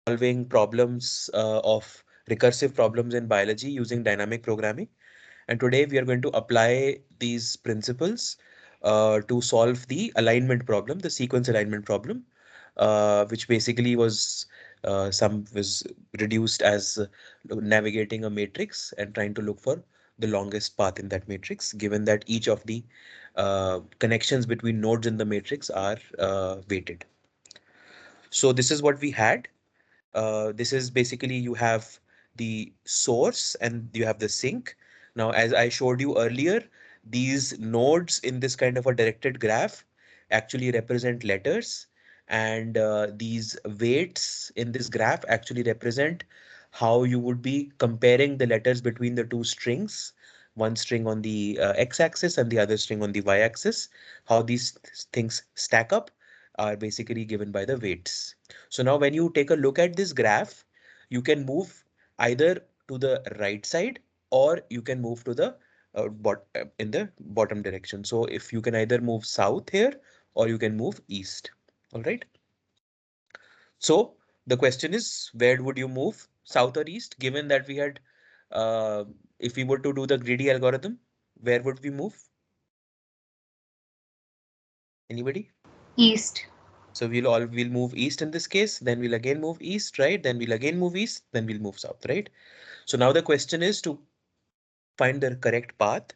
solving problems of recursive problems in biology using dynamic programming. And today we are going to apply these principles to solve the alignment problem, the sequence alignment problem, which basically was reduced as navigating a matrix and trying to look for the longest path in that matrix, given that each of the connections between nodes in the matrix are weighted. So this is what we had. This is basically you have the source and you have the sink. Now, as I showed you earlier, these nodes in this kind of a directed graph actually represent letters, and these weights in this graph actually represent how you would be comparing the letters between the two strings, one string on the x-axis and the other string on the y-axis. How these things stack up are basically given by the weights. So now when you take a look at this graph, you can move either to the right side or you can move to the in the bottom direction. So if you can either move south here or you can move east. All right. So the question is, where would you move, south or east? Given that we had, uh, if we were to do the greedy algorithm, where would we move? Anybody? East. So we'll move east in this case, then we'll again move east, right? Then we'll again move east, then we'll move south, right? So now the question is to find the correct path.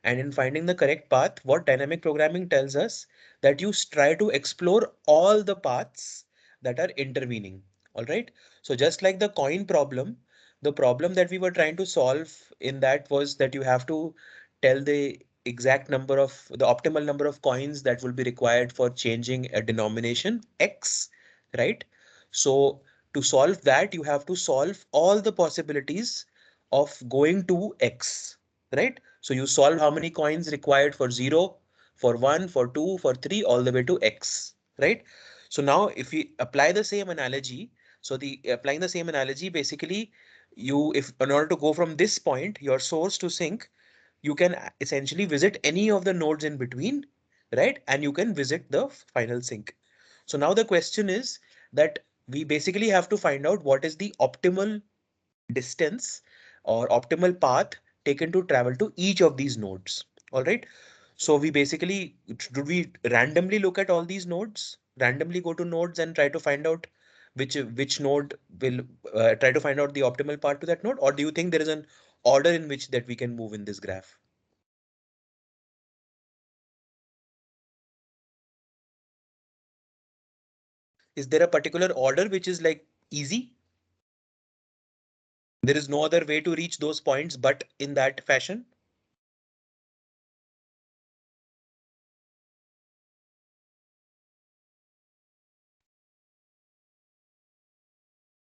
And in finding the correct path, what dynamic programming tells us that you try to explore all the paths that are intervening. All right. So just like the coin problem, the problem that we were trying to solve in that was that you have to tell the exact number of the optimal number of coins that will be required for changing a denomination X, right? So to solve that, you have to solve all the possibilities of going to X, right? So you solve how many coins required for 0, for 1, for 2, for 3, all the way to X, right? So now if we apply the same analogy, so the applying the same analogy, basically you, if in order to go from this point, your source to sink, you can essentially visit any of the nodes in between, right? And you can visit the final sink. So now the question is that we basically have to find out what is the optimal distance or optimal path taken to travel to each of these nodes. All right. So we basically, do we randomly look at all these nodes, randomly go to nodes and try to find out which node will try to find out the optimal path to that node, or do you think there is an order in which that we can move in this graph? Is there a particular order which is like easy? There is no other way to reach those points but in that fashion?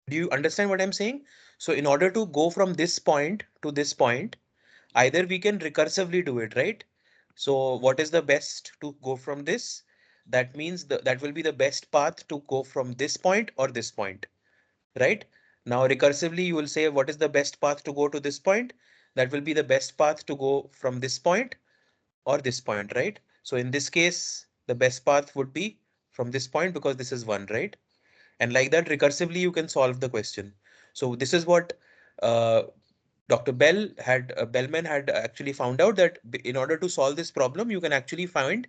Do you understand what I'm saying? So in order to go from this point to this point, either we can recursively do it, right? So what is the best to go from this? That means that will be the best path to go from this point or this point, right? Now recursively, you will say what is the best path to go to this point? That will be the best path to go from this point or this point, right? So in this case, the best path would be from this point because this is one, right? And like that, recursively, you can solve the question. So this is what uh, Dr. Bellman had actually found out that in order to solve this problem, you can actually find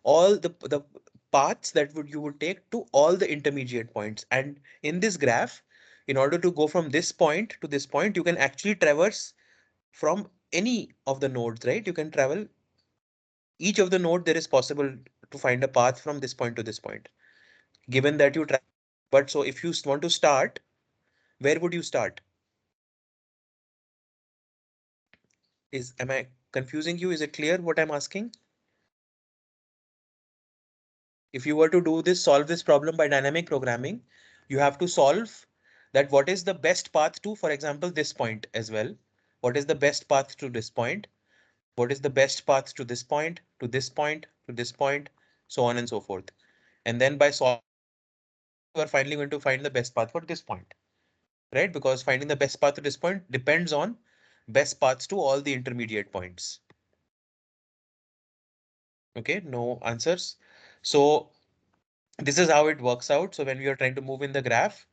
all the paths that you would take to all the intermediate points. And in this graph, in order to go from this point to this point, you can actually traverse from any of the nodes, right? You can travel each of the node. There is possible to find a path from this point to this point, given that you travel. But so if you want to start, where would you start? Am I confusing you? Is it clear what I'm asking? If you were to do this, solve this problem by dynamic programming, you have to solve that what is the best path to, for example, this point as well. What is the best path to this point? What is the best path to this point, to this point, to this point, so on and so forth. And then by solving, you are finally going to find the best path for this point, right? Because finding the best path to this point depends on best paths to all the intermediate points. Okay, no answers. So this is how it works out. So when we are trying to move in the graph,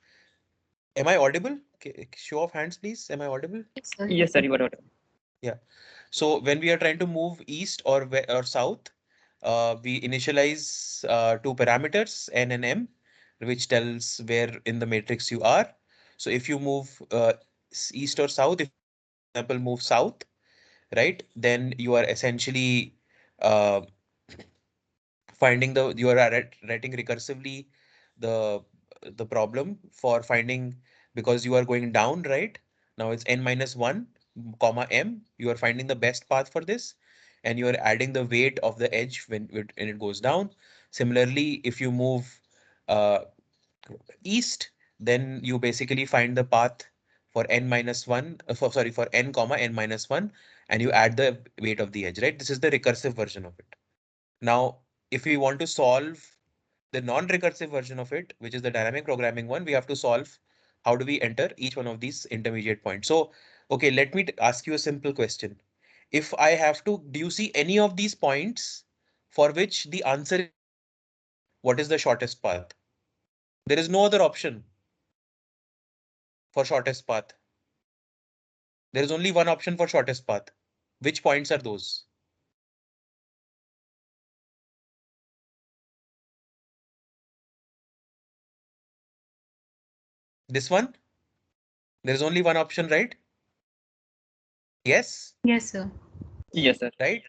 Am I audible? Show of hands, please. Am I audible? Yes, sir. Yes, sir, you are audible. Yeah. So when we are trying to move east or south, we initialize two parameters, n and m, which tells where in the matrix you are. So if you move east or south, if for example move south, right, then you are essentially uh, finding the you are writing recursively the the problem for finding, because you are going down, right? Now it's n minus 1 comma m. You are finding the best path for this, and you are adding the weight of the edge when it goes down. Similarly, if you move uh, east, then you basically find the path for n minus 1 for sorry for n comma n minus 1, and you add the weight of the edge, right? This is the recursive version of it. Now, if we want to solve the non-recursive version of it, which is the dynamic programming one, we have to solve how do we enter each one of these intermediate points. So, okay, let me ask you a simple question. If I have to, do you see any of these points for which the answer is what is the shortest path? There is no other option for shortest path. There is only one option for shortest path. Which points are those? This one? There is only one option, right? Yes, Yes, sir. Yes, sir. right?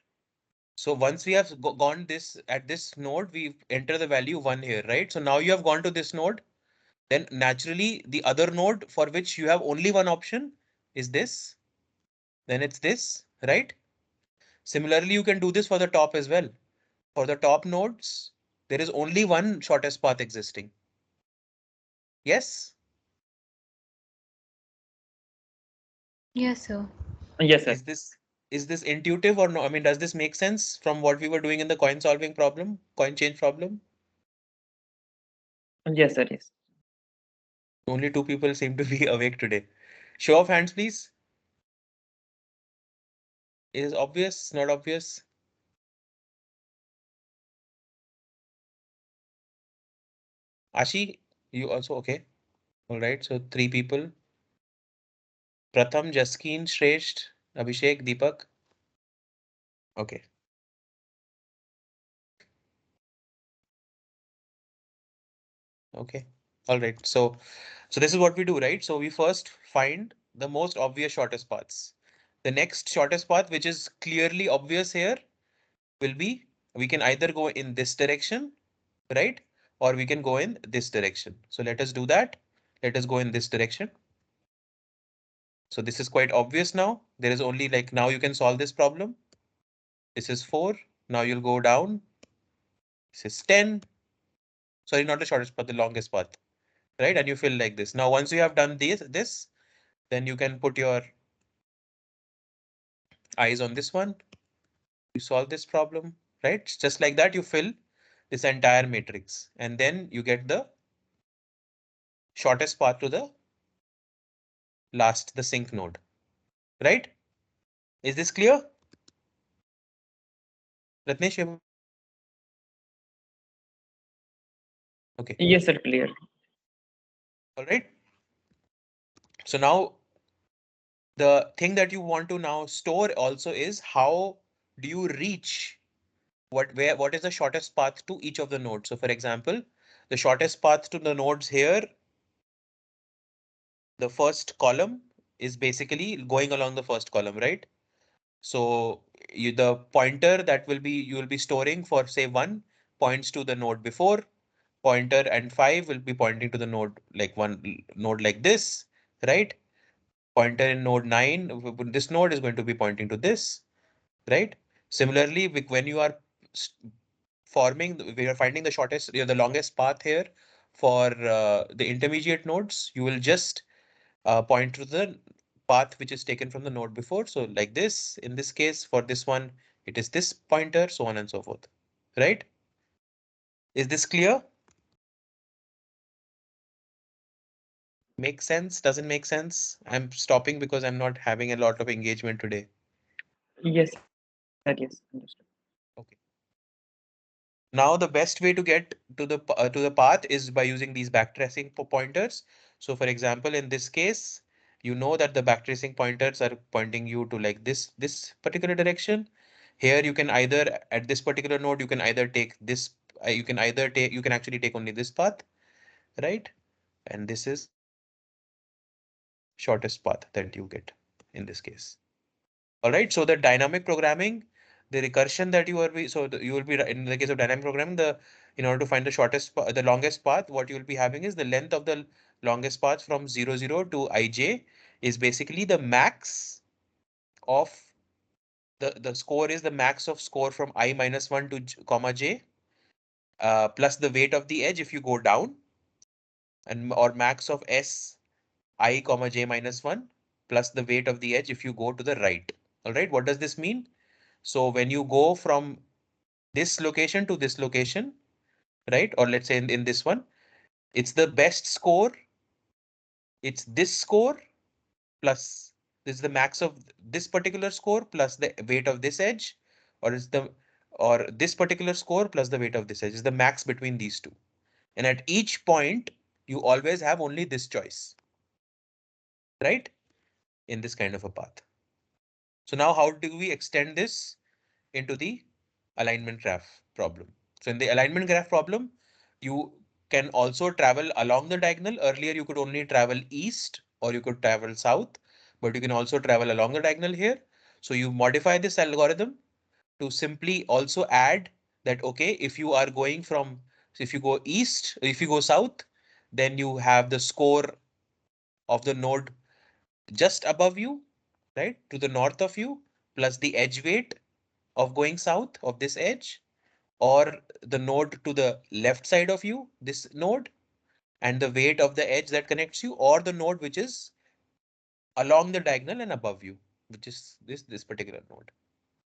So once we have gone this at this node, we enter the value 1 here, right? So now you have gone to this node, then naturally the other node for which you have only one option is this, then it's this, right? Similarly, you can do this for the top as well. For the top nodes, there is only one shortest path existing. Yes? Yes, sir. Yes, sir. Is this intuitive or no? I mean, does this make sense from what we were doing in the coin solving problem, coin change problem? Yes, sir. Yes. Only two people seem to be awake today. Show of hands, please. Is obvious, not obvious? Ashi, you also okay? All right, so three people. Pratham, Jaskin, Shresht, Abhishek, Deepak. Okay, okay. All right. So this is what we do, right? So we first find the most obvious shortest paths. The next shortest path, which is clearly obvious here, will be we can either go in this direction, right? Or we can go in this direction. So let us do that. Let us go in this direction. So this is quite obvious now. There is only like now you can solve this problem. This is 4. Now you'll go down. This is 10. Sorry, not the shortest path, the longest path, right? And you fill like this. Now, once you have done this, then you can put your eyes on this one. You solve this problem, right? Just like that, you fill this entire matrix, and then you get the shortest path to the last, the sync node, right? Is this clear? Ratnesh, okay, Yes, sir. Clear. all right. So now the thing that you want to now store also is how do you reach what is the shortest path to each of the nodes. So for example, the shortest path to the nodes here, the first column is basically going along the first column, right? So the pointer that will be you will be storing for say 1 points to the node before, pointer and 5 will be pointing to the node like one node like this, right? Pointer in node 9, this node is going to be pointing to this, right? Similarly, when you are forming, we are finding the shortest, the longest path here for the intermediate nodes, you will just point to the path which is taken from the node before. So like this, in this case, for this one, it is this pointer, so on and so forth, right? Is this clear? Make sense? Doesn't make sense? I'm stopping because I'm not having a lot of engagement today. Yes, sir. Yes. Understood. Okay. Now the best way to get to the path is by using these backtracing pointers. So for example, in this case, you know that the backtracing pointers are pointing you to like this particular direction. Here you can either at this particular node, you can either take this, you can actually take only this path, right? And this is shortest path that you get in this case. All right. So the dynamic programming, the recursion that you are be so you will be in the case of dynamic programming, the in order to find the the longest path, what you will be having is the length of the longest path from 0, 0 to ij is basically the max of the score is the max of score from I minus 1 to comma j plus the weight of the edge if you go down, and or max of s I comma j minus 1 plus the weight of the edge if you go to the right. All right. What does this mean? So when you go from this location to this location, right? Or let's say in this one, it's the best score. It's this score plus this is the max of this particular score plus the weight of this edge, or is the or this particular score plus the weight of this edge is the max between these two. And at each point, you always have only this choice, right? In this kind of a path. So now how do we extend this into the alignment graph problem? So in the alignment graph problem, you can also travel along the diagonal. Earlier, you could only travel east or you could travel south, but you can also travel along the diagonal here. So you modify this algorithm to simply also add that, okay, if you are going from, so if you go east, if you go south, then you have the score of the node just above you, right, to the north of you, plus the edge weight of going south of this edge, or the node to the left side of you, this node, and the weight of the edge that connects you, or the node which is along the diagonal and above you, which is this particular node.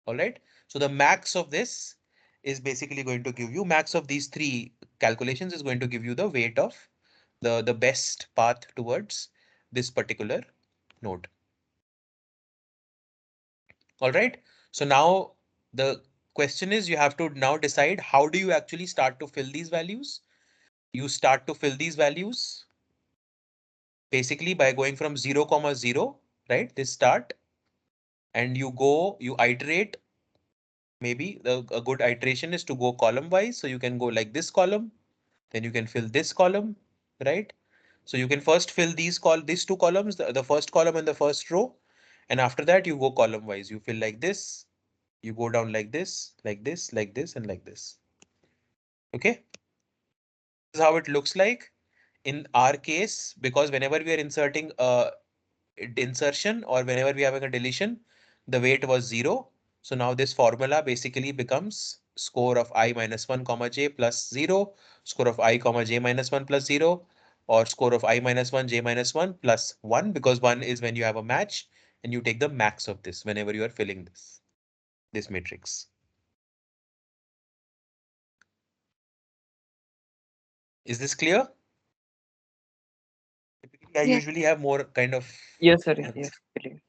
All right. So the max of this is basically going to give you max of these three calculations is going to give you the weight of the best path towards this particular node. All right. So now the question is you have to now decide how do you actually start to fill these values. You start to fill these values basically by going from 0, comma 0, right? This start, and you iterate. Maybe a good iteration is to go column wise. So you can go like this column, then you can fill this column, right? So you can first fill these two columns, the first column and the first row. And after that, you go column wise. You fill like this, you go down like this, like this, like this, and like this. Okay. This is how it looks like in our case, because whenever we are inserting a insertion or whenever we are having a deletion, the weight was 0. So now this formula basically becomes score of I minus 1 comma j plus 0, score of I comma j minus 1 plus 0, or score of I minus 1 j minus 1 plus 1, because 1 is when you have a match and you take the max of this whenever you are filling this matrix. Is this clear? Typically, I Yes. usually have more kind of Yes, sir. hands, Yes, clear.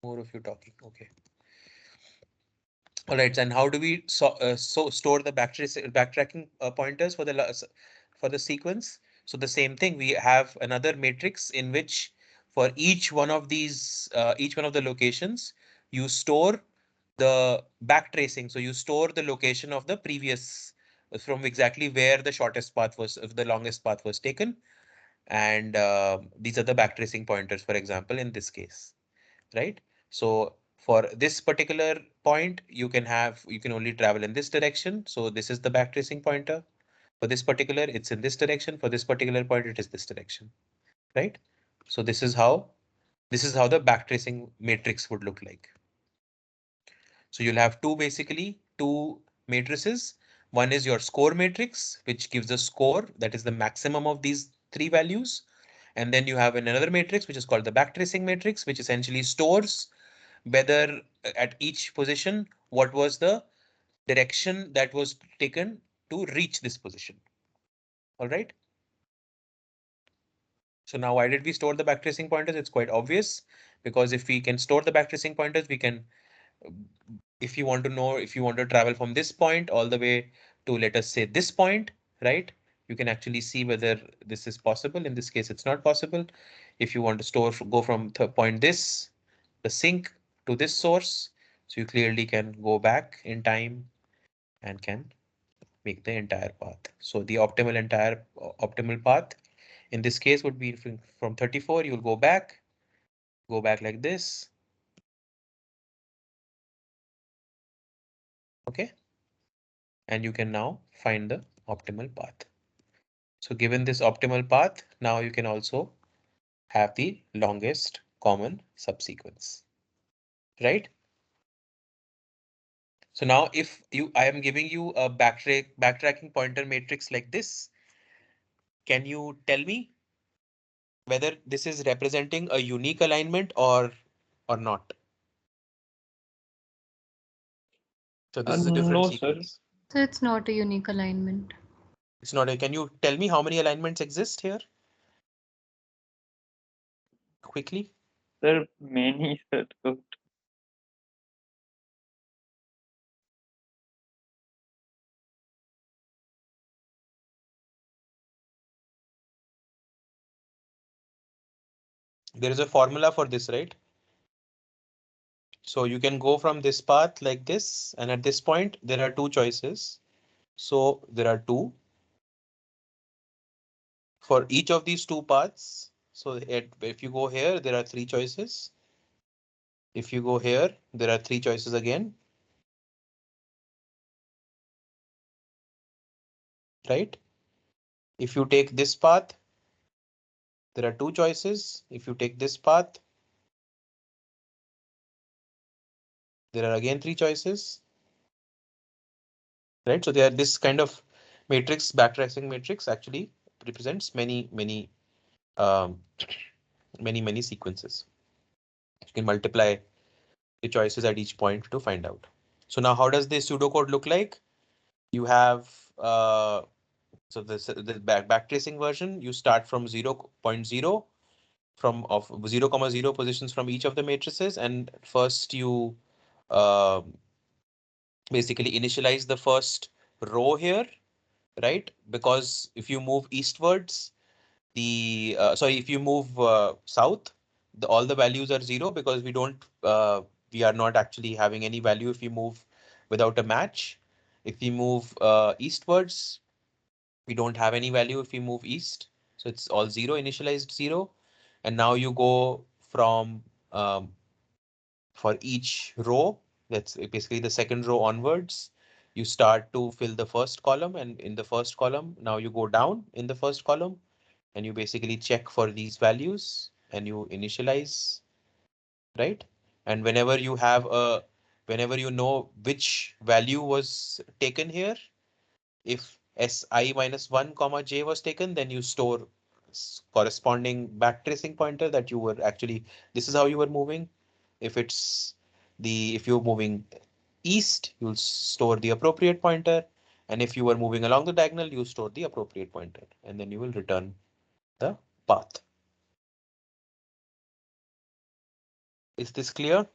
more of you talking. Okay. All right, and how do we store the backtracking pointers for for the sequence? So the same thing, we have another matrix in which for each one of the locations, you store the backtracing. So you store the location of the previous from exactly where the shortest path was, if the longest path was taken, and these are the backtracing pointers, for example, in this case, right? So for this particular point, you can only travel in this direction. So this is the backtracing pointer. For this particular, it's in this direction. For this particular point, it is this direction, right? So this is how the backtracing matrix would look like. So you'll have two matrices. One is your score matrix, which gives a score that is the maximum of these three values. And then you have another matrix, which is called the backtracing matrix, which essentially stores whether at each position, what was the direction that was taken to reach this position. All right. So now why did we store the backtracing pointers? It's quite obvious, because if we can store the backtracing pointers, we can, if you want to know, if you want to travel from this point all the way to, let us say, this point, right? you can actually see whether this is possible. In this case, it's not possible. If you want to store, go from the point this, the sink to this source, so you clearly can go back in time and can make the entire path. So the optimal path in this case would be from 34, you'll go back like this. Okay. And you can now find the optimal path. So given this optimal path, now you can also have the longest common subsequence, right? So now if I am giving you a backtracking pointer matrix like this, can you tell me whether this is representing a unique alignment or not? So this is a different No, sir. sequence. So it's not a unique alignment. It's not a, can you tell me how many alignments exist here quickly? Sir, many, sir. So, There is a formula for this, right? So you can go from this path like this, and at this point, there are two choices. So there are two for each of these two paths. So if you go here, there are three choices. If you go here, there are three choices again, right? If you take this path, there are two choices. If you take this path, there are again three choices, right? So they are this kind of matrix, backtracing matrix actually represents um, many sequences. You can multiply the choices at each point to find out. So now how does the pseudocode look like? You have so the backtracing version, you start from 0.0 from of 0, 0 positions from each of the matrices, and first you uh, basically initialize the first row here, right? Because if you move eastwards, sorry, if you move south, all the values are 0 because we are not actually having any value if you move without a match. If we move eastwards, we don't have any value if we move east. So it's all 0, initialized 0. And now you go from for each row, that's basically the second row onwards, you start to fill the first column, and in the first column, now you go down in the first column and you basically check for these values and you initialize, right? And whenever you know which value was taken here, if si minus 1 comma j was taken, then you store corresponding backtracing pointer that you were actually, this is how you were moving. If you're moving east, you'll store the appropriate pointer. And if you were moving along the diagonal, you store the appropriate pointer, and then you will return the path. Is this clear?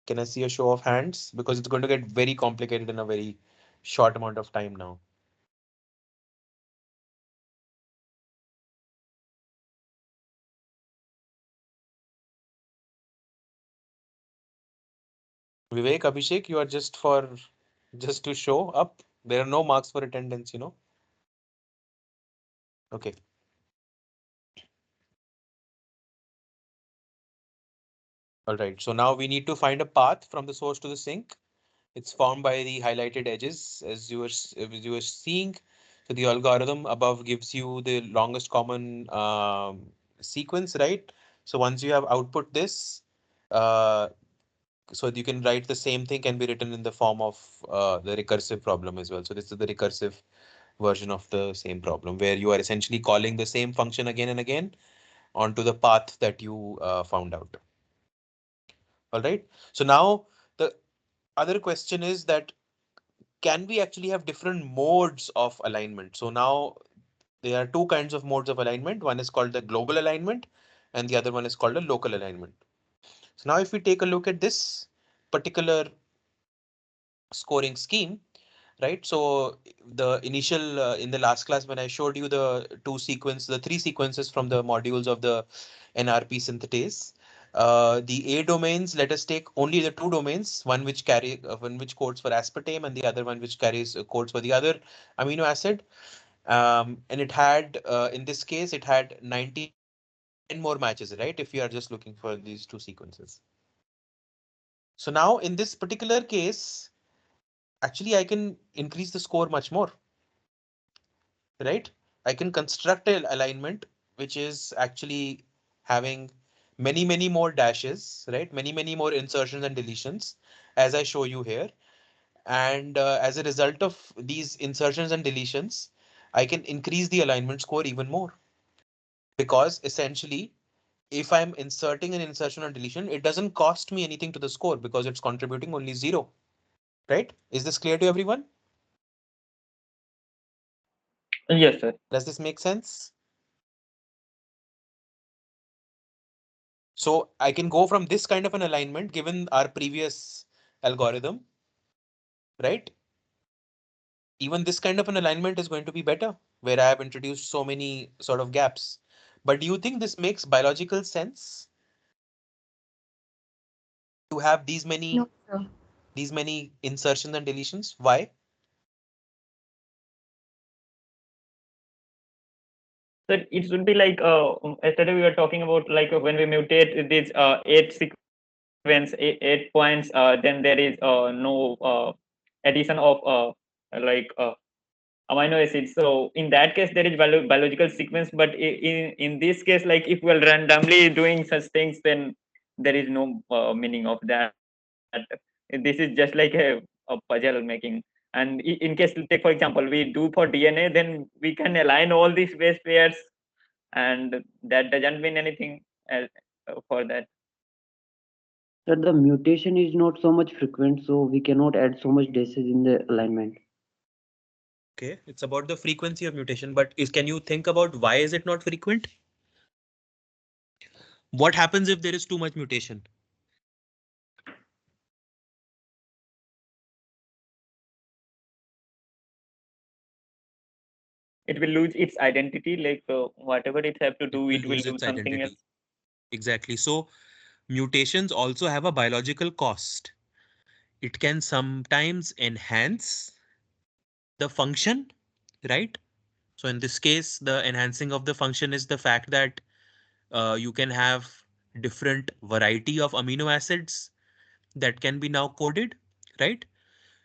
Can I see a show of hands? Because it's going to get very complicated in a very short amount of time now. Vivek, Abhishek, you are just to show up. There are no marks for attendance, you know. Okay. All right. So now we need to find a path from the source to the sink. It's formed by the highlighted edges as you were seeing. So the algorithm above gives you the longest common sequence, right? So once you have output this, uh, so you can write the same thing can be written in the form of the recursive problem as well. So this is the recursive version of the same problem where you are essentially calling the same function again and again onto the path that you found out. All right. So now the other question is that can we actually have different modes of alignment? So now there are two kinds of modes of alignment. One is called the global alignment and the other one is called a local alignment. So now if we take a look at this particular scoring scheme, right? So the initial in the last class when I showed you the three sequences from the modules of the NRP synthetase, the A domains, let us take only the two domains, one which codes for aspartame and the other one which carries codes for the other amino acid. And it had, in this case, it had 10 more matches, right? If you are just looking for these two sequences. So now in this particular case, actually I can increase the score much more, right? I can construct an alignment which is actually having many more dashes, right? Many more insertions and deletions, as I show you here. And as a result of these insertions and deletions, I can increase the alignment score even more, because essentially if I'm inserting an insertion or deletion, it doesn't cost me anything to the score because it's contributing only zero, right? Is this clear to everyone? Yes, sir. Does this make sense? So I can go from this kind of an alignment given our previous algorithm, right? Even this kind of an alignment is going to be better where I have introduced so many sort of gaps. But do you think this makes biological sense to have No, sir. these many insertions and deletions? Why? So it should be like yesterday we were talking about like when we mutate these eight sequence, eight points, then there is no addition of like amino acids. So in that case, there is biological sequence. But in this case, like if we are randomly doing such things, then there is no meaning of that. This is just like a puzzle making. And in case, take for example, we do for DNA, then we can align all these base pairs, and that doesn't mean anything for that. That the mutation is not so much frequent, so we cannot add so much dashes in the alignment. Okay, it's about the frequency of mutation, but can you think about why is it not frequent? What happens if there is too much mutation? It will lose its identity, like whatever it have to It do, will it will lose do its something else. identity. Exactly. So mutations also have a biological cost. It can sometimes enhance the function, right? So in this case, the enhancing of the function is the fact that you can have different variety of amino acids that can be now coded, right?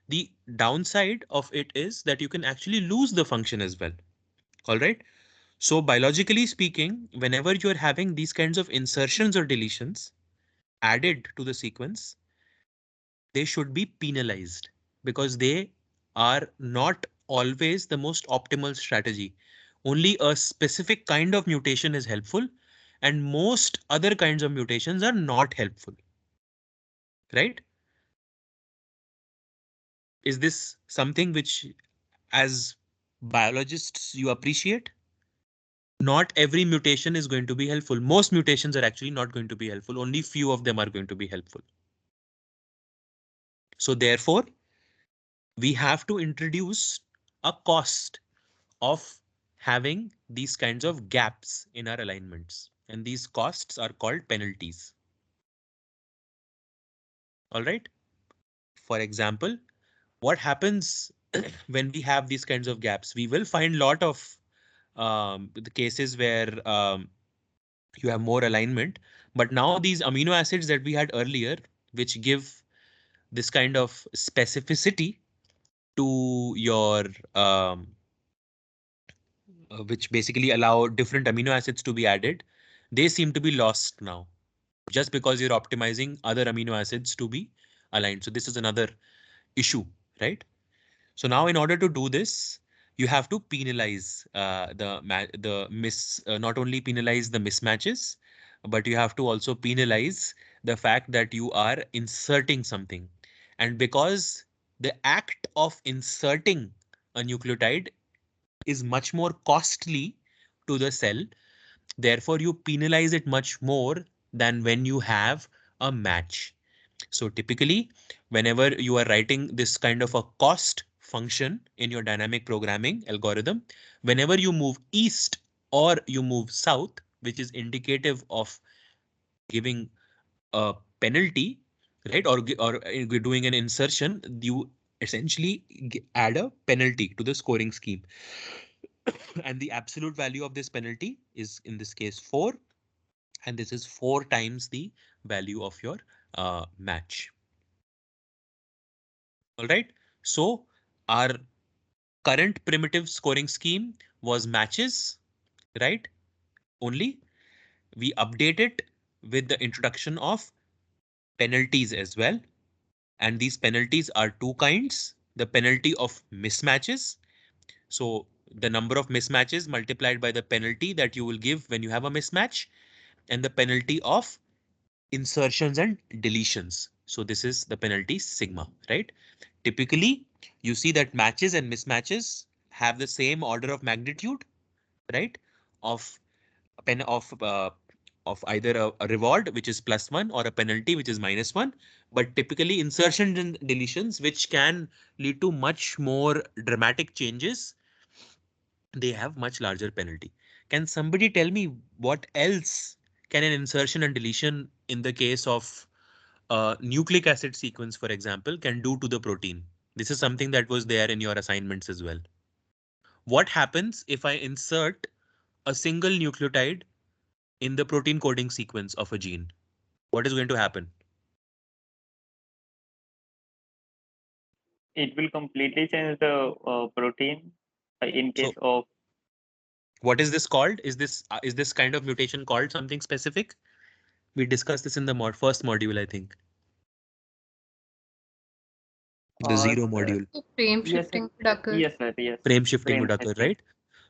The downside of it is that you can actually lose the function as well. All right. So biologically speaking, whenever you're having these kinds of insertions or deletions added to the sequence, they should be penalized because they are not always the most optimal strategy. Only a specific kind of mutation is helpful, and most other kinds of mutations are not helpful, right? Is this something which, as biologists, you appreciate? Not every mutation is going to be helpful. Most mutations are actually not going to be helpful. Only few of them are going to be helpful. So therefore, we have to introduce a cost of having these kinds of gaps in our alignments. And these costs are called penalties. All right. For example, what happens when we have these kinds of gaps? We will find a lot of the cases where you have more alignment. But now these amino acids that we had earlier, which give this kind of specificity to your which basically allow different amino acids to be added, they seem to be lost now just because you're optimizing other amino acids to be aligned. So this is another issue, right? So now in order to do this, you have to penalize not only penalize the mismatches, but you have to also penalize the fact that you are inserting something. And because the act of inserting a nucleotide is much more costly to the cell, therefore you penalize it much more than when you have a match. So typically, whenever you are writing this kind of a cost function in your dynamic programming algorithm, whenever you move east or you move south, which is indicative of giving a penalty, right? Or doing an insertion, you essentially add a penalty to the scoring scheme. And the absolute value of this penalty is in this case 4. And this is 4 times the value of your match. All right. So our current primitive scoring scheme was matches, right? Only we update it with the introduction of penalties as well. And these penalties are two kinds: the penalty of mismatches. So the number of mismatches multiplied by the penalty that you will give when you have a mismatch, and the penalty of insertions and deletions. So this is the penalty sigma, right? Typically, you see that matches and mismatches have the same order of magnitude, right? Of a pen of either a reward, which is +1, or a penalty, which is -1. But typically insertions and deletions, which can lead to much more dramatic changes, they have much larger penalty. Can somebody tell me what else can an insertion and deletion in the case of nucleic acid sequence, for example, can do to the protein? This is something that was there in your assignments as well. What happens if I insert a single nucleotide in the protein coding sequence of a gene? What is going to happen? It will completely change the protein in So case of. what is this called? Is this kind of mutation called something specific? We discussed this in the first module, I think. The zero Sir, module. So frame yes, sir. shifting would occur. Yes, sir. Yes. Frame shifting would Frame occur, shifting. right?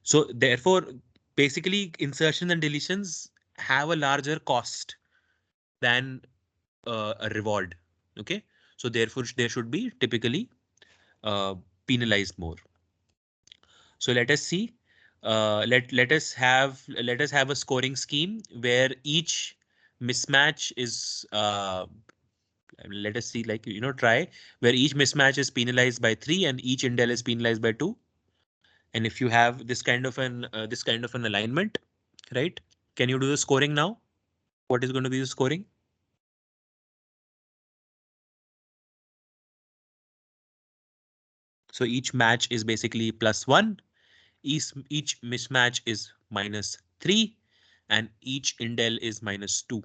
So therefore, basically insertions and deletions have a larger cost than a reward. Okay, so therefore they should be typically uh, penalized more. So let us see. Let us have a scoring scheme where each mismatch is let us see, like, try where each mismatch is penalized by 3 and each indel is penalized by 2. And if you have this kind of an alignment, right? Can you do the scoring now? What is going to be the scoring? So each match is basically +1. Each mismatch is -3, and each indel is -2.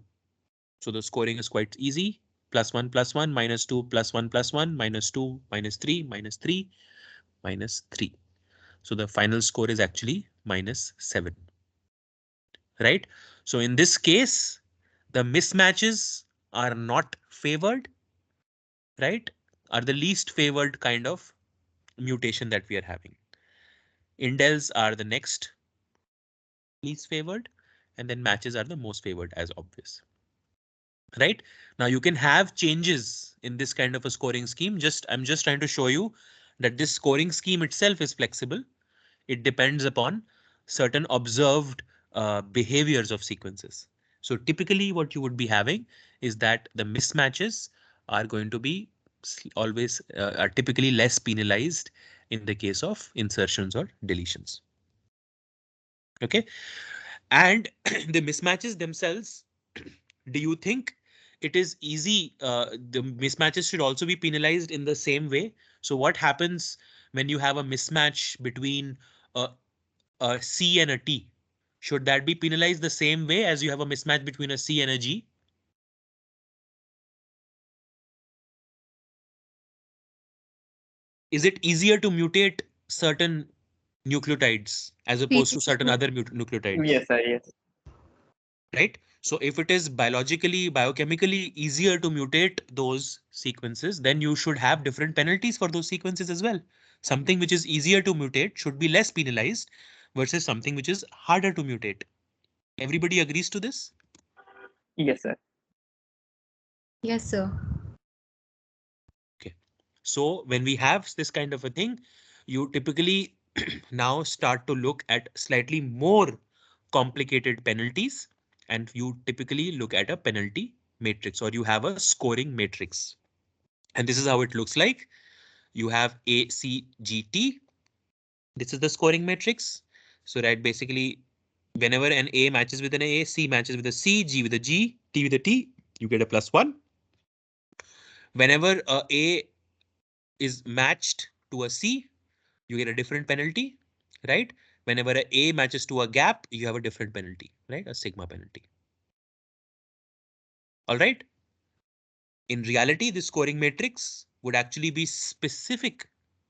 So the scoring is quite easy. +1 +1 -2 +1 +1 -2 -3 -3 -3. So the final score is actually -7, right? So in this case, the mismatches are not favored, right? Are the least favored kind of mutation that we are having. Indels are the next least favored, and then matches are the most favored, as obvious. Right? Now you can have changes in this kind of a scoring scheme. I'm just trying to show you that this scoring scheme itself is flexible. It depends upon certain observed behaviors of sequences. So typically what you would be having is that the mismatches are going to be always are typically less penalized in the case of insertions or deletions. Okay. And the mismatches themselves, do you think it is easy? The mismatches should also be penalized in the same way. So what happens when you have a mismatch between a, a C and a T? Should that be penalized the same way as you have a mismatch between a C and a G? Is it easier to mutate certain nucleotides as opposed to certain PGP. other nucleotides? Yes, sir. Yes. Right? So if it is biologically, biochemically easier to mutate those sequences, then you should have different penalties for those sequences as well. Something which is easier to mutate should be less penalized versus something which is harder to mutate. Everybody agrees to this? Yes, sir. Yes, sir. Okay. So when we have this kind of a thing, you typically now start to look at slightly more complicated penalties, and you typically look at a penalty matrix, or you have a scoring matrix. And this is how it looks like. You have A, C, G, T. This is the scoring matrix. So right, basically, whenever an A matches with an A, C matches with a C, G with a G, T with a T, you get a +1. Whenever A is matched to a C, you get a different penalty, right? Whenever a A matches to a gap, you have a different penalty, right? A sigma penalty. All right. In reality, this scoring matrix would actually be specific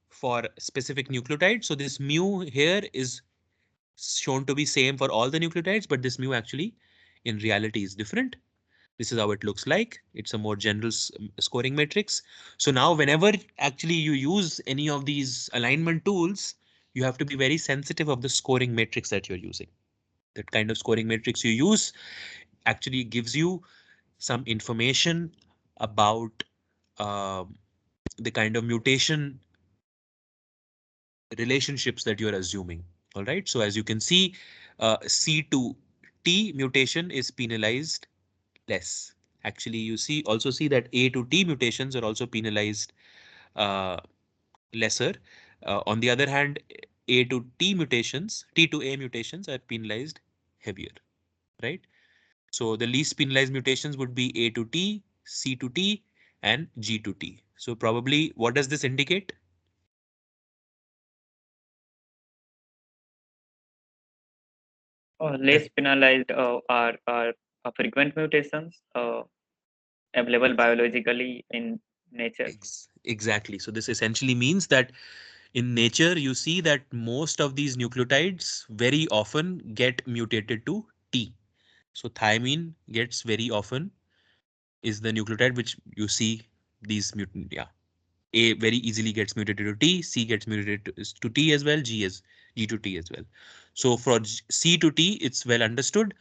for specific nucleotides. So this mu here is shown to be same for all the nucleotides, but this mu actually in reality is different. This is how it looks like. It's a more general scoring matrix. So now whenever actually you use any of these alignment tools, you have to be very sensitive of the scoring matrix that you're using. That kind of scoring matrix you use actually gives you some information about the kind of mutation relationships that you're assuming. All right. So as you can see, C to T mutation is penalized less. Actually, you also see that A to T mutations are also penalized uh, lesser. On the other hand, A to T mutations, T to A mutations are penalized heavier, right? So the least penalized mutations would be A to T, C to T, and G to T. So probably what does this indicate? Less penalized are frequent mutations available biologically in nature. Exactly. So this essentially means that in nature, you see that most of these nucleotides very often get mutated to T. So thiamine gets very often is the nucleotide which you see these mutant. Yeah. A very easily gets mutated to T, C gets mutated to T as well, G to T as well. So for C to T, it's well understood.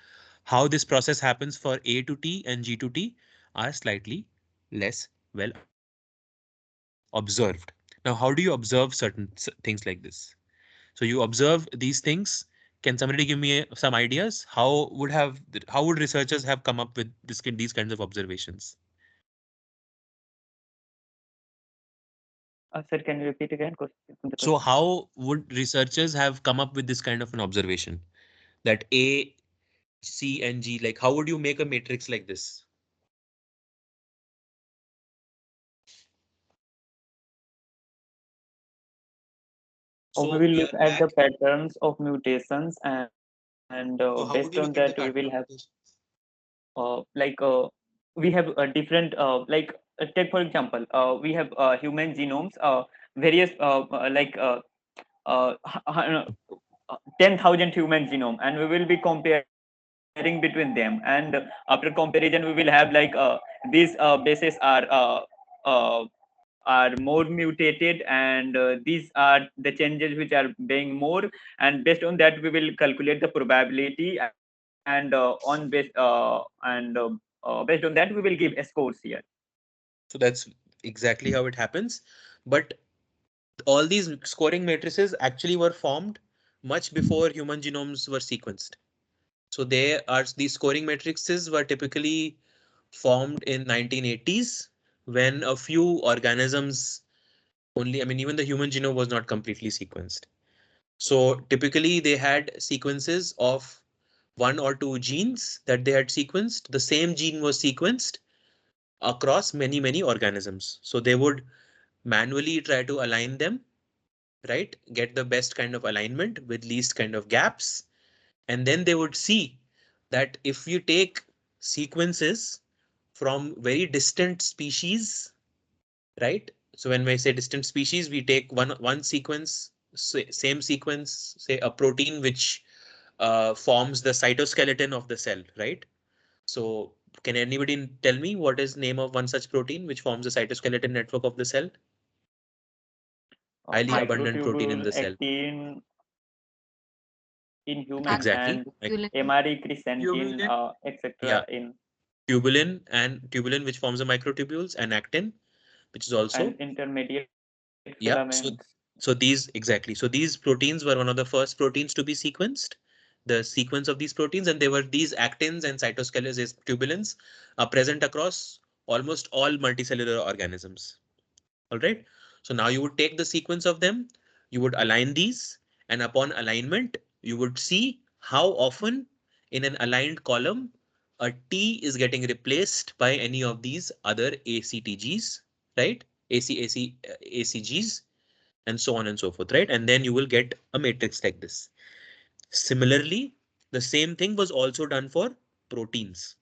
How this process happens for A to T and G to T are slightly less well observed. Now, how do you observe certain things like this? So you observe these things. Can somebody give me some ideas? How would researchers have come up with these kinds of observations? Sir, can you repeat again the So question? how would researchers have come up with this kind of an observation that A, C, and G, like how would you make a matrix like this? We So will we look are at the back. patterns of mutations, and based So on how would that you we look will at the have pattern of mutations? like we have a different take for example we have human genomes various 10,000 human genome, and we will be comparing between them, and after comparison we will have these bases uh, are more mutated, and these are the changes which are being more, and based on that we will calculate the probability, and based on that we will give scores here. So that's exactly how it happens. But all these scoring matrices actually were formed much before human genomes were sequenced. So these scoring matrices were typically formed in 1980s when a few organisms only, I mean, even the human genome was not completely sequenced. So typically they had sequences of one or two genes that they had sequenced. The same gene was sequenced across many organisms. So they would manually try to align them, right? Get the best kind of alignment with least kind of gaps. And then they would see that if you take sequences from very distant species, right? So when we say distant species, we take one sequence, same sequence, say a protein which forms the cytoskeleton of the cell, right? So can anybody tell me what is name of one such protein which forms the cytoskeleton network of the cell? Highly abundant protein in Microtubule the cell. actin in human, Exactly. and Like mRNA chrysanthemum tubulin. Yeah, etc. in tubulin which forms the microtubules, and actin, which is also, and intermediate yeah. filaments. So these exactly. So these proteins were one of the first proteins to be sequenced. The sequence of these proteins, and they were these actins and cytoskeleton tubulins are present across almost all multicellular organisms. All right. So now you would take the sequence of them, you would align these, and upon alignment, you would see how often in an aligned column a T is getting replaced by any of these other ACTGs, right? ACGs, and so on and so forth, right? And then you will get a matrix like this. Similarly, the same thing was also done for proteins.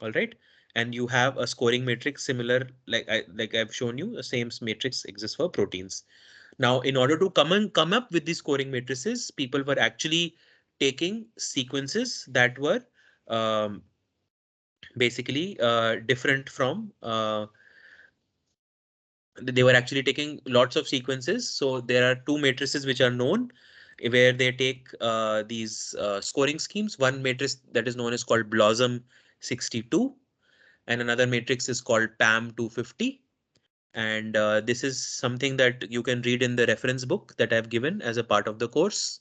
All right. And you have a scoring matrix similar, like I've shown you, the same matrix exists for proteins. Now, in order to come up with these scoring matrices, people were actually taking sequences that were basically different from they were actually taking lots of sequences. So there are two matrices which are known where they take these scoring schemes. One matrix that is known as called Blossom 62, and another matrix is called PAM 250. And this is something that you can read in the reference book that I've given as a part of the course.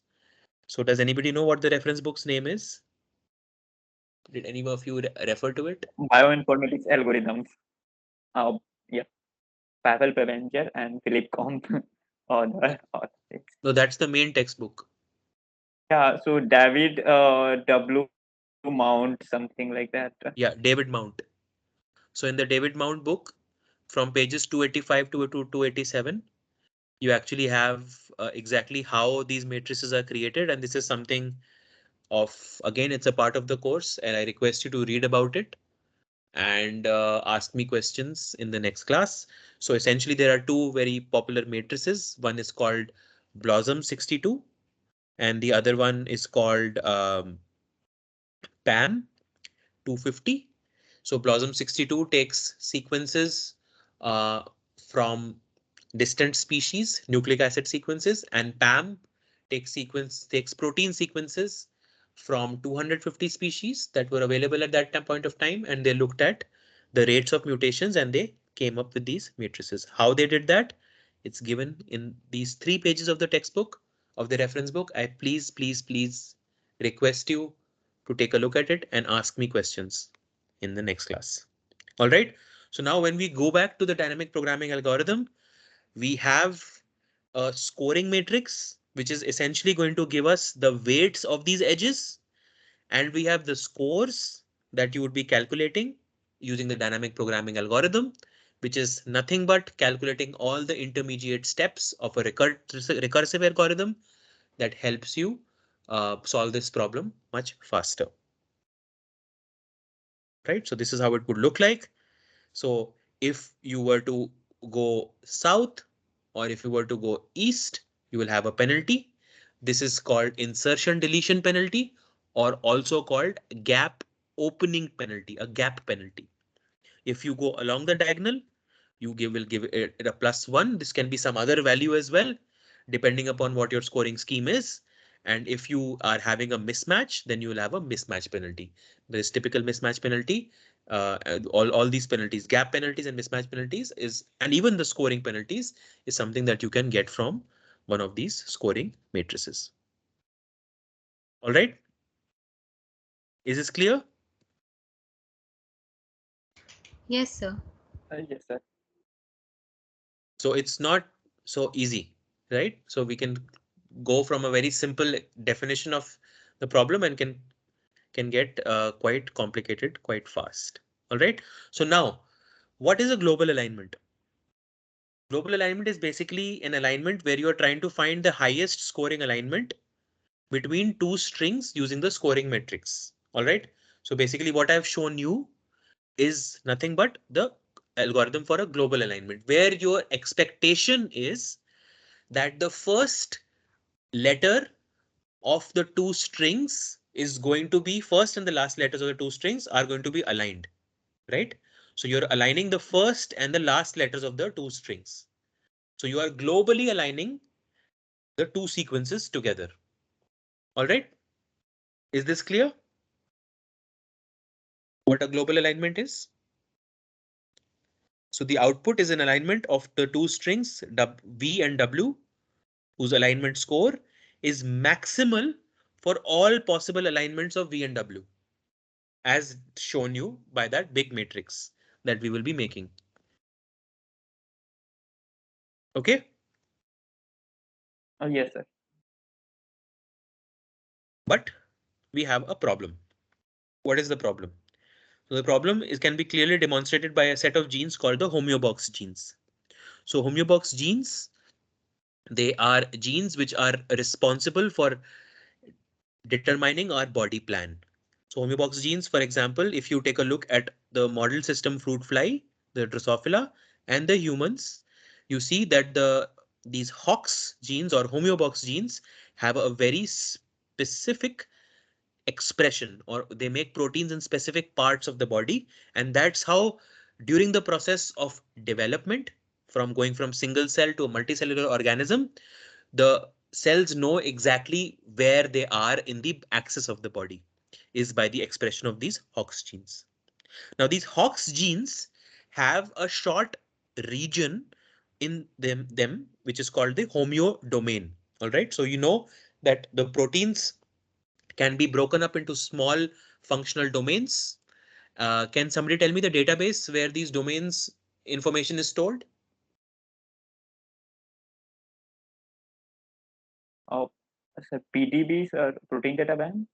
So does anybody know what the reference book's name is? Did any of you refer to it? Bioinformatics algorithms. Yeah, Pavel Prevenger and Philip Comp. No, that's the main textbook. Yeah, so David W. Mount, something like that. Yeah, David Mount. So in the David Mount book, from pages 285 to 287, you actually have exactly how these matrices are created. And this is something of, again, it's a part of the course, and I request you to read about it and ask me questions in the next class. So essentially, there are two very popular matrices. One is called Blossom 62, and the other one is called PAM 250. So Blossom 62 takes sequences from distant species, nucleic acid sequences, and PAM takes protein sequences from 250 species that were available at that point of time, and they looked at the rates of mutations and they came up with these matrices. How they did that? It's given in these 3 pages of the textbook, of the reference book. I please request you to take a look at it and ask me questions in the next class. All right. So now when we go back to the dynamic programming algorithm, we have a scoring matrix, which is essentially going to give us the weights of these edges. And we have the scores that you would be calculating using the dynamic programming algorithm, which is nothing but calculating all the intermediate steps of a recursive algorithm that helps you solve this problem much faster. Right? So this is how it would look like. So if you were to go south or if you were to go east, you will have a penalty. This is called insertion deletion penalty, or also called gap opening penalty, a gap penalty. If you go along the diagonal, will give it a +1. This can be some other value as well, depending upon what your scoring scheme is. And if you are having a mismatch, then you will have a mismatch penalty. There is typical mismatch penalty. All these penalties, gap penalties and mismatch penalties and even the scoring penalties is something that you can get from one of these scoring matrices. All right. Is this clear? Yes, sir. Yes, sir. So it's not so easy, right? So we can go from a very simple definition of the problem and can get quite complicated quite fast. All right. So now, what is a global alignment? Global alignment is basically an alignment where you are trying to find the highest scoring alignment between two strings using the scoring matrix. All right. So basically what I've shown you is nothing but the algorithm for a global alignment, where your expectation is that the first letter of the two strings is going to be first and the last letters of the two strings are going to be aligned, right? So you're aligning the first and the last letters of the two strings. So you are globally aligning the two sequences together. All right. Is this clear? What a global alignment is? So the output is an alignment of the two strings V and W, whose alignment score is maximal for all possible alignments of V and W, as shown you by that big matrix that we will be making. Okay, Yes, sir. but we have a problem. What is the problem? So the problem is can be clearly demonstrated by a set of genes called the homeobox genes. So homeobox genes, they are genes which are responsible for determining our body plan. So homeobox genes, for example, if you take a look at the model system fruit fly, the Drosophila, and the humans, you see that these HOX genes or homeobox genes have a very specific expression, or they make proteins in specific parts of the body. And that's how during the process of development, from going from single cell to a multicellular organism, the cells know exactly where they are in the axis of the body is by the expression of these HOX genes. Now these HOX genes have a short region in them which is called the homeo domain. All right, so you know that the proteins can be broken up into small functional domains. Can somebody tell me the database where these domains information is stored? Uh, so PDBs, protein data bank.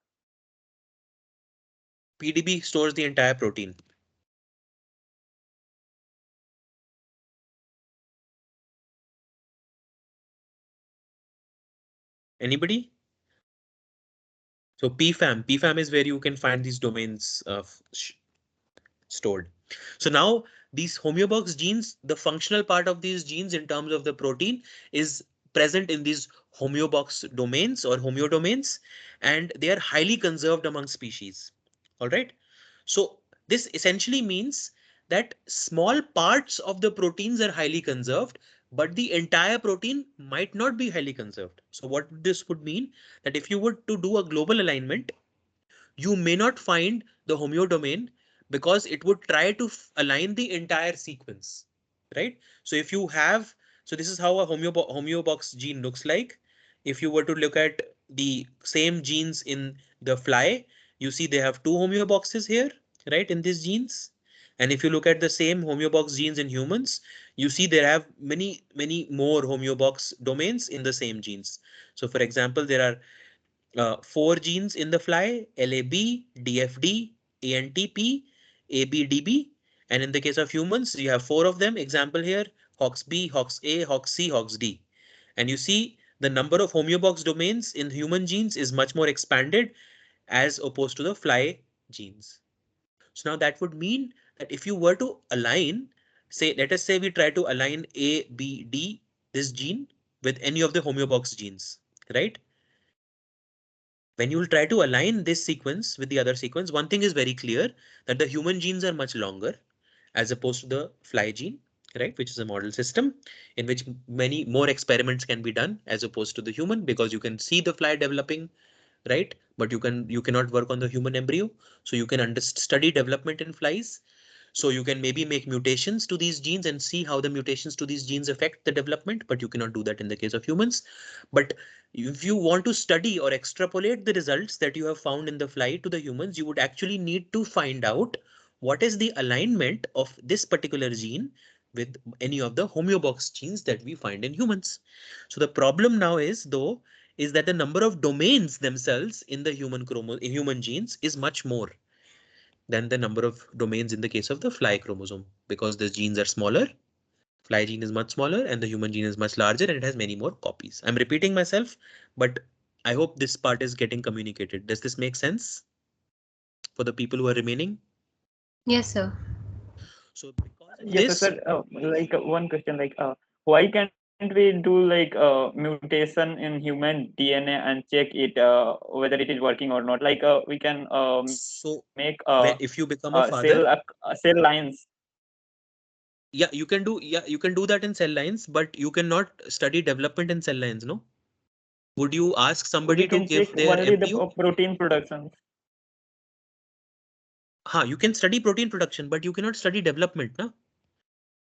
PDB stores the entire protein. Anybody? So PFAM is where you can find these domains stored. So now these homeobox genes, the functional part of these genes in terms of the protein is present in these homeobox domains or homeodomains, and they are highly conserved among species. All right. So this essentially means that small parts of the proteins are highly conserved, but the entire protein might not be highly conserved. So what this would mean that if you were to do a global alignment, you may not find the homeodomain because it would try to align the entire sequence, right? So if you have, so this is how a homeobox gene looks like. If you were to look at the same genes in the fly, you see they have two homeoboxes here, right, in these genes. And if you look at the same homeobox genes in humans, you see they have many more homeobox domains in the same genes. So for example, there are four genes in the fly: LAB, DFD, ANTP, ABDB. And in the case of humans, you have four of them. Example here: HOXB, HOXA, HOXC, HOXD. And you see the number of homeobox domains in human genes is much more expanded as opposed to the fly genes. So now that would mean that if you were to align, say, let us say we try to align ABD, this gene, with any of the homeobox genes, right? When you will try to align this sequence with the other sequence, one thing is very clear, that the human genes are much longer as opposed to the fly gene, right? Which is a model system in which many more experiments can be done as opposed to the human, because you can see the fly developing, right? But you cannot work on the human embryo. So you can study development in flies. So you can maybe make mutations to these genes and see how the mutations to these genes affect the development, but you cannot do that in the case of humans. But if you want to study or extrapolate the results that you have found in the fly to the humans, you would actually need to find out what is the alignment of this particular gene with any of the homeobox genes that we find in humans. So the problem now is, though, is that the number of domains themselves in the human genes is much more than the number of domains in the case of the fly chromosome, because the genes are smaller. Fly gene is much smaller and the human gene is much larger, and it has many more copies. I'm repeating myself, but I hope this part is getting communicated. Does this make sense for the people who are remaining? Yes, sir. So because of Yes, this, sir. Like one question, like why can't we do like mutation in human DNA and check it whether it is working or not? Like we can make so when if you become a father, cell lines. yeah, you can do that in cell lines, but you cannot study development in cell lines, no? Would you ask We somebody to can check give their only the embryo? protein production. You can study protein production, but you cannot study development, na?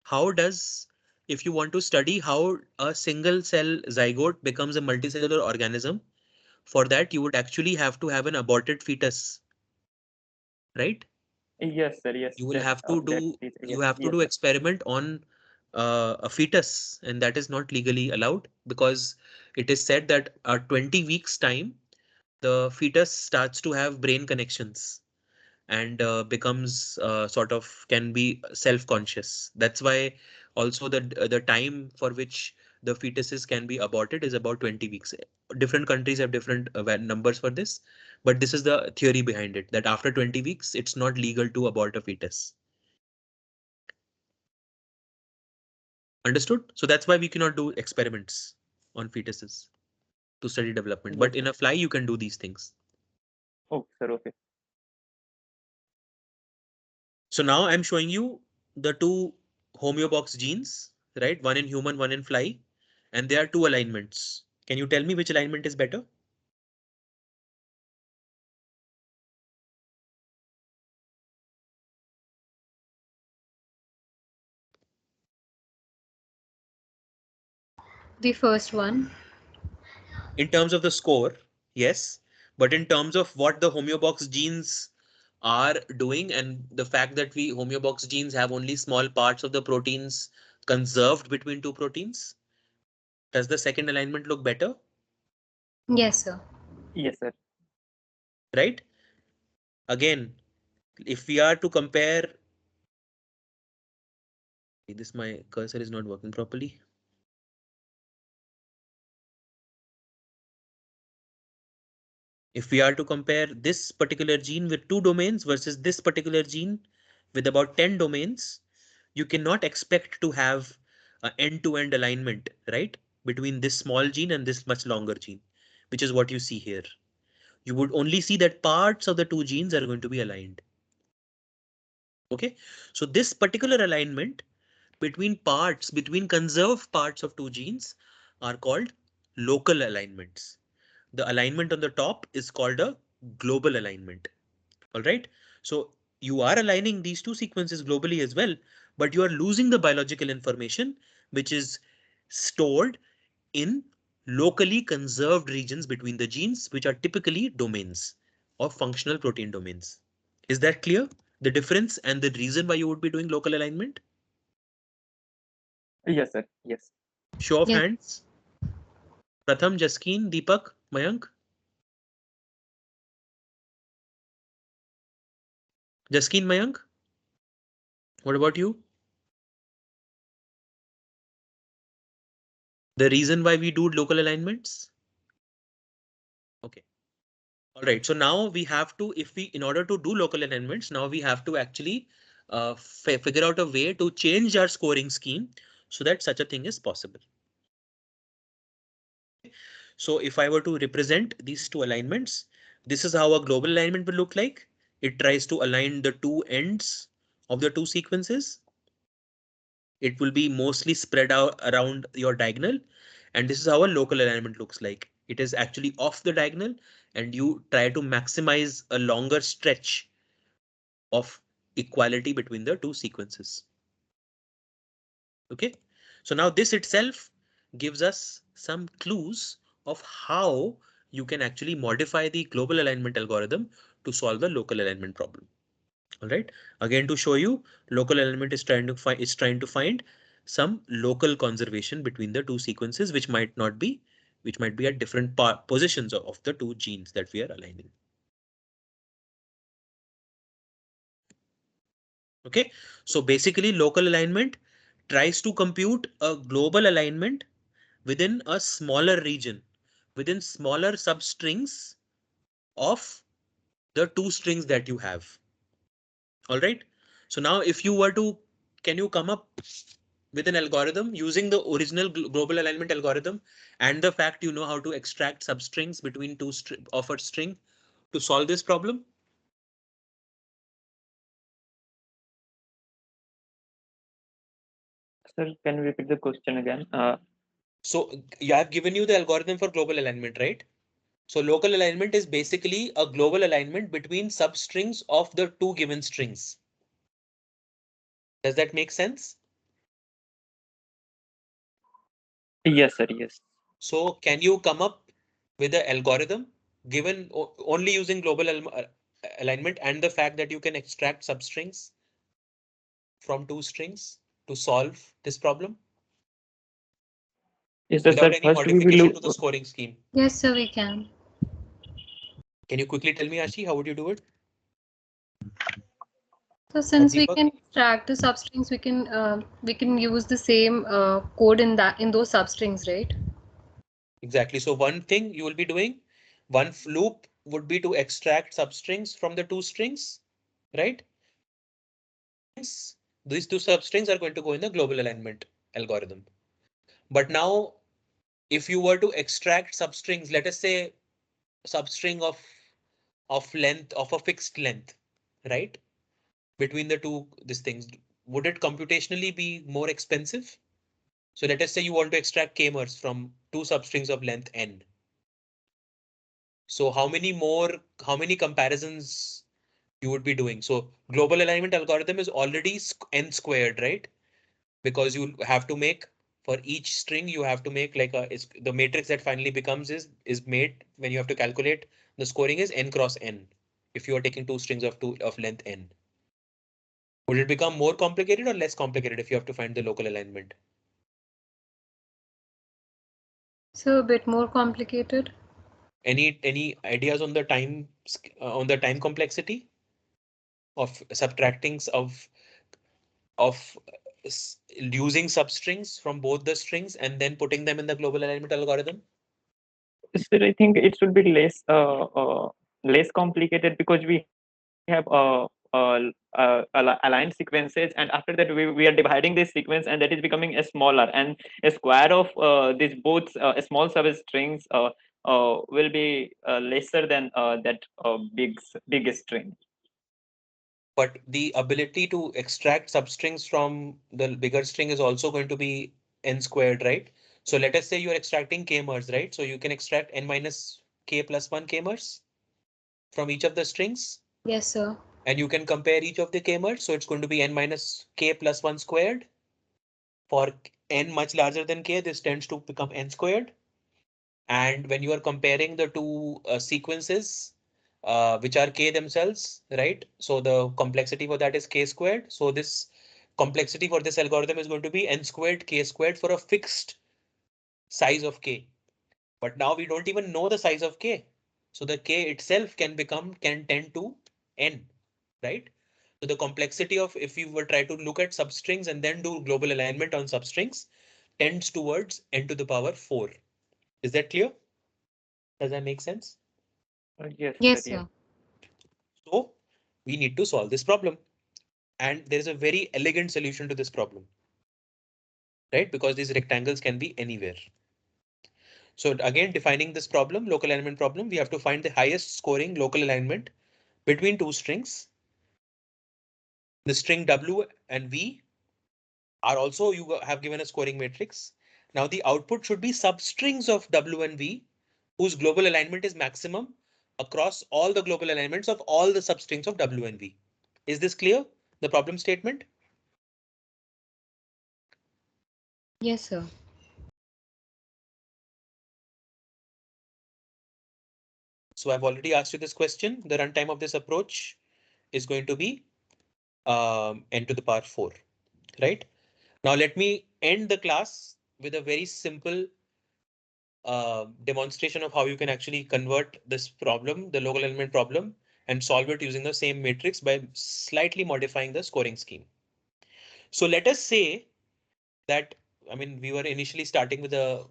How does, if you want to study how a single cell zygote becomes a multicellular organism, for that you would actually have to have an aborted fetus, right? Yes, sir. Yes, You will that have to that do, is yes, you have to yes, do sir. experiment on a fetus, and that is not legally allowed because it is said that at 20 weeks time, the fetus starts to have brain connections and becomes sort of can be self-conscious. That's why also the time for which the fetuses can be aborted is about 20 weeks. Different countries have different numbers for this, but this is the theory behind it, that after 20 weeks, it's not legal to abort a fetus. Understood? So that's why we cannot do experiments on fetuses to study development, Yes, but in sir. a fly, you can do these things. Okay, sir. Okay. So now I'm showing you the two homeobox genes, right? One in human, one in fly, and there are two alignments. Can you tell me which alignment is better? The first one. In terms of the score, yes, but in terms of what the homeobox genes are doing and the fact that we homeobox genes have only small parts of the proteins conserved between two proteins, does the second alignment look better? Yes, sir. Yes, sir. Right? Again, if we are to compare, this my cursor is not working properly. If we are to compare this particular gene with two domains versus this particular gene with about 10 domains, you cannot expect to have an end-to-end alignment, right? Between this small gene and this much longer gene, which is what you see here. You would only see that parts of the two genes are going to be aligned. Okay, so this particular alignment between parts, between conserved parts of two genes are called local alignments. The alignment on the top is called a global alignment. All right. So you are aligning these two sequences globally as well, but you are losing the biological information, which is stored in locally conserved regions between the genes, which are typically domains of functional protein domains. Is that clear? The difference and the reason why you would be doing local alignment? Yes, sir. Yes. Show of Yes. hands. Pratham, Jaskin, Deepak, Mayank. Jaskin, Mayank. What about you? The reason why we do local alignments? Okay. All right. So now we have to, if we, in order to do local alignments, now we have to actually figure out a way to change our scoring scheme so that such a thing is possible. So if I were to represent these two alignments, this is how a global alignment will look like. It tries to align the two ends of the two sequences. It will be mostly spread out around your diagonal. And this is how a local alignment looks like. It is actually off the diagonal and you try to maximize a longer stretch of equality between the two sequences. Okay, so now this itself gives us some clues of how you can actually modify the global alignment algorithm to solve the local alignment problem. All right, again to show you, local alignment is trying to find some local conservation between the two sequences, which might be at different positions of the two genes that we are aligning. Okay, so basically local alignment tries to compute a global alignment within a smaller region, within smaller substrings of the two strings that you have. All right. So now if you were to, can you come up with an algorithm using the original global alignment algorithm and the fact you know how to extract substrings between two of a string to solve this problem? Sir, can you repeat the question again? So yeah, I've given you the algorithm for global alignment, right? So local alignment is basically a global alignment between substrings of the two given strings. Does that make sense? Yes, sir. Yes. So can you come up with an algorithm given only using global alignment and the fact that you can extract substrings from two strings? to solve this problem Yes, sir. without any First we will modification to the look. scoring scheme? Yes, sir, we can. Can you quickly tell me, Ashi, how would you do it? So Or since we Deepak? can extract the substrings, we can use the same code in those substrings, right? Exactly. So one thing you will be doing, one loop would be to extract substrings from the two strings, right? These two substrings are going to go in the global alignment algorithm. But now, if you were to extract substrings, let us say substring of length of a fixed length, right? Between the two these things, would it computationally be more expensive? So let us say you want to extract k-mers from two substrings of length n. So how many comparisons you would be doing? So global alignment algorithm is already n squared, right? Because you have to make for each string, you have to make like the matrix that finally becomes is made when you have to calculate the scoring is n cross n. If you are taking two strings of length n, would it become more complicated or less complicated if you have to find the local alignment? So a bit more complicated. Any ideas on the time complexity of subtracting of using substrings from both the strings and then putting them in the global alignment algorithm? Sir, I think it should be less complicated because we have aligned sequences, and after that we are dividing this sequence, and that is becoming a smaller, and a square of these both small substrings will be lesser than that big string. But the ability to extract substrings from the bigger string is also going to be n squared, right? So let us say you're extracting k-mers, right? So you can extract n minus k plus 1 k-mers from each of the strings, Yes, sir. and you can compare each of the k-mers. So it's going to be n minus k plus 1 squared. For n much larger than k, this tends to become n squared. And when you are comparing the two sequences, which are k themselves, right? So the complexity for that is k squared. So this complexity for this algorithm is going to be n squared k squared for a fixed size of k. But now we don't even know the size of k. So the k itself can tend to n, right? So the complexity of if you were try to look at substrings and then do global alignment on substrings tends towards n to the power 4. Is that clear? Does that make sense? Yes, sir. Yes, Yes. sir. So we need to solve this problem. And there is a very elegant solution to this problem, right? Because these rectangles can be anywhere. So again, defining this problem, local alignment problem, we have to find the highest scoring local alignment between two strings. The string W and V are also, you have given a scoring matrix. Now the output should be substrings of W and V whose global alignment is maximum across all the global alignments of all the substrings of W and V. Is this clear? The problem statement? Yes, sir. So I've already asked you this question. The runtime of this approach is going to be n to the power 4, right? Now let me end the class with a very simple demonstration of how you can actually convert this problem, the local element problem, and solve it using the same matrix by slightly modifying the scoring scheme. So let us say that, I mean, we were initially starting with a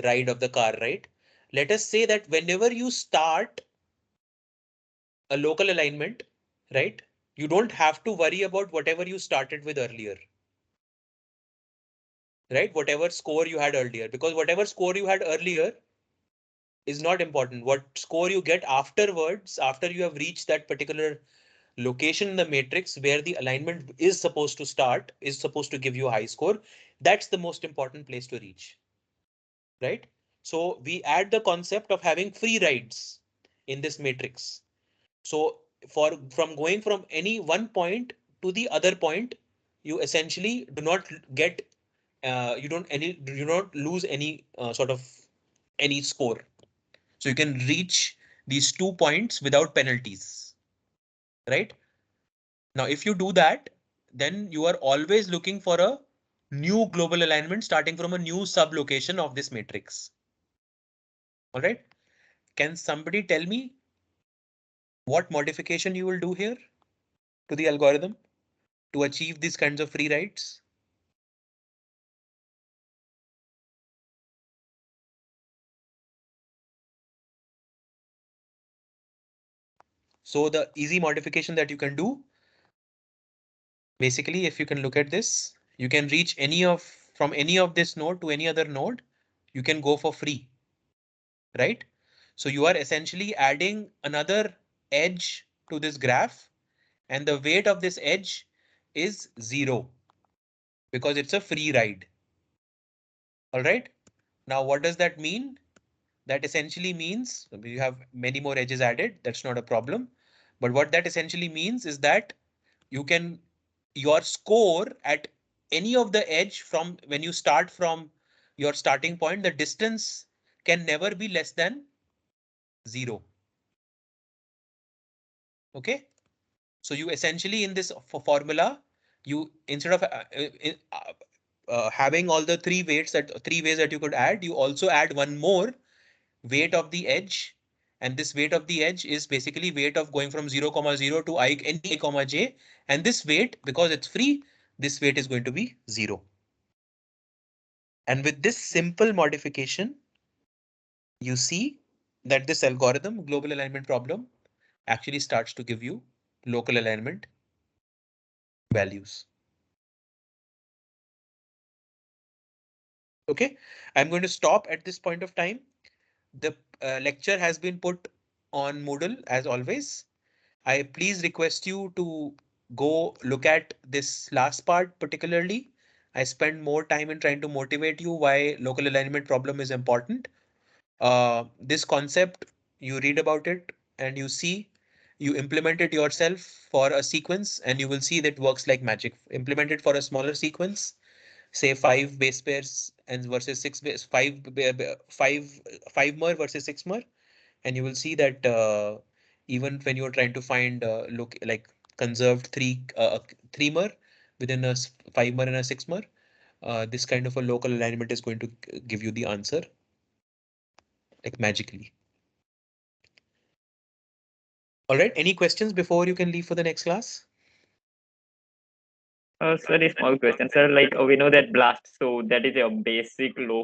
ride of the car, right? Let us say that whenever you start a local alignment, right? You don't have to worry about whatever you started with earlier, right? Whatever score you had earlier, because whatever score you had earlier is not important. What score you get afterwards, after you have reached that particular location in the matrix where the alignment is supposed to start, is supposed to give you a high score. That's the most important place to reach, right? So we add the concept of having free rides in this matrix. So from going from any one point to the other point, you essentially do not get you do not lose any sort of any score. So you can reach these 2 points without penalties, right? Now, if you do that, then you are always looking for a new global alignment starting from a new sublocation of this matrix. All right. Can somebody tell me what modification you will do here to the algorithm to achieve these kinds of free rides? So the easy modification that you can do, basically, if you can look at this, you can reach from any of this node to any other node, you can go for free, right? So you are essentially adding another edge to this graph, and the weight of this edge is 0 because it's a free ride. All right. Now, what does that mean? That essentially means you have many more edges added. That's not a problem. But what that essentially means is that you can, your score at any of the edge from when you start from your starting point, the distance can never be less than 0. Okay. So you essentially in this formula, you instead of having all the three ways that you could add, you also add one more weight of the edge. And this weight of the edge is basically weight of going from 0, 0 to any I, j. And this weight, because it's free, this weight is going to be 0. And with this simple modification, you see that this algorithm, global alignment problem, actually starts to give you local alignment values. Okay, I'm going to stop at this point of time. The lecture has been put on Moodle as always. I please request you to go look at this last part particularly. I spend more time in trying to motivate you why local alignment problem is important. This concept, you read about it and you see, you implement it yourself for a sequence and you will see that works like magic. Implement it for a smaller sequence, say 5 base pairs and versus 6 base, 5 mer versus 6 mer, and you will see that even when you're trying to find look like conserved 3 mer within a 5 mer and a 6 mer, this kind of a local alignment is going to give you the answer like magically. All right, any questions before you can leave for the next class? Very small question, sir. Like we know that blast, so that is a basic low